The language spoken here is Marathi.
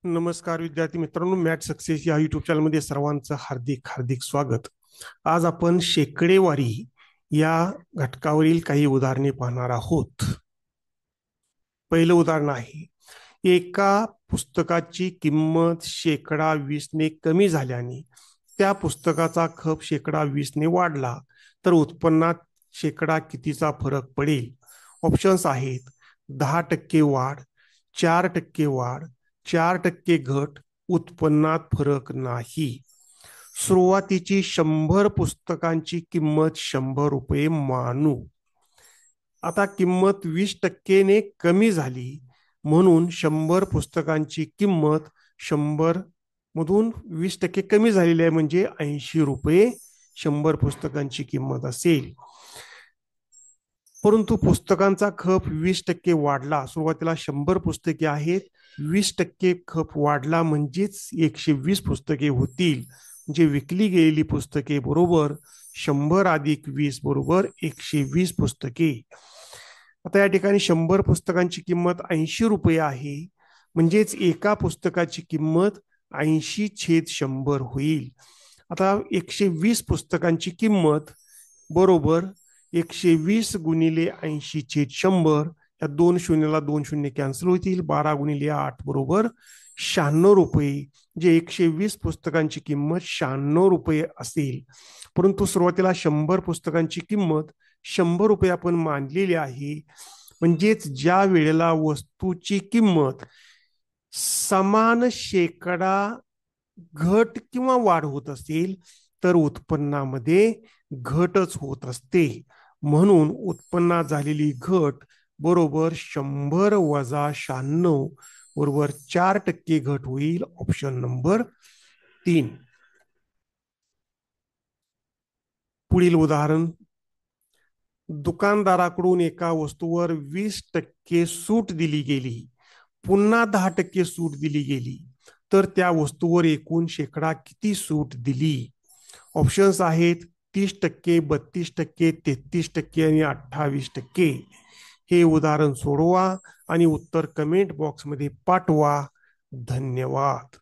नमस्कार विद्यार्थी मित्रांनो, मॅथ सक्सेस या युट्यूब चॅनलमध्ये सर्वांचं हार्दिक हार्दिक स्वागत. आज आपण शेकडेवारी या घटकावरील काही उदाहरणे पाहणार आहोत. पहिलं उदाहरण आहे, एका पुस्तकाची किंमत -20ने कमी झाल्याने त्या पुस्तकाचा खप -20ने वाढला तर उत्पन्नात कितीचा फरक पडेल? ऑप्शन्स आहेत 10% वाढ, 4% वाढ, 4% घट, उत्पन्नात फरक नाही. सुरुवातीची 100 पुस्तकांची किंमत 100 रुपये मानू. आता किंमत 20% कमी झाली म्हणून 100 पुस्तकांची किंमत 100 मधून 20% कमी झालेली आहे, म्हणजे 80 रुपये 100 पुस्तकांची किंमत असेल. परंतु पुस्तकांचा खप 20% वाढला. सुरुवातीला 100 पुस्तके आहेत, 20% खप वाढला म्हणजेच 120 पुस्तके होतील. म्हणजे विकली गेलेली पुस्तके बरोबर 100 अधिक 20 बरोबर 120 पुस्तके. आता या ठिकाणी 100 पुस्तकांची किंमत 80 रुपये आहे, म्हणजेच एका पुस्तकाची किंमत 80/100 होईल. आता 120 पुस्तकांची किंमत बरोबर 120 गुणिले 80/100, या 2 शून्याला 2 शून्य कॅन्सल होतील. 12 गुणिले 8 बरोबर 96 रुपये. जे 120 पुस्तकांची किंमत 96 रुपये असेल. परंतु सुरुवातीला 100 पुस्तकांची किंमत 100 रुपये आपण मानलेली आहे, म्हणजेच ज्या वेळेला वस्तूची किंमत समान शेकडा घट किंवा वाढ होत असेल तर उत्पन्नामध्ये घटच होत असते. म्हणून उत्पन्नात झालेली घट बरोबर 100 वजा 96 बरोबर 4% घट होईल. Option number 3. पुढील उदाहरण, दुकानदाराकडून एका वस्तूवर 20% सूट दिली गेली, पुन्हा 10% सूट दिली गेली तर त्या वस्तूवर एकूण शेकडा किती सूट दिली? ऑप्शन्स आहेत 30%, 32%, 33% आणि 28%. हे उदाहरण सोडवा आणि उत्तर कमेंट बॉक्समध्ये पाठवा. धन्यवाद.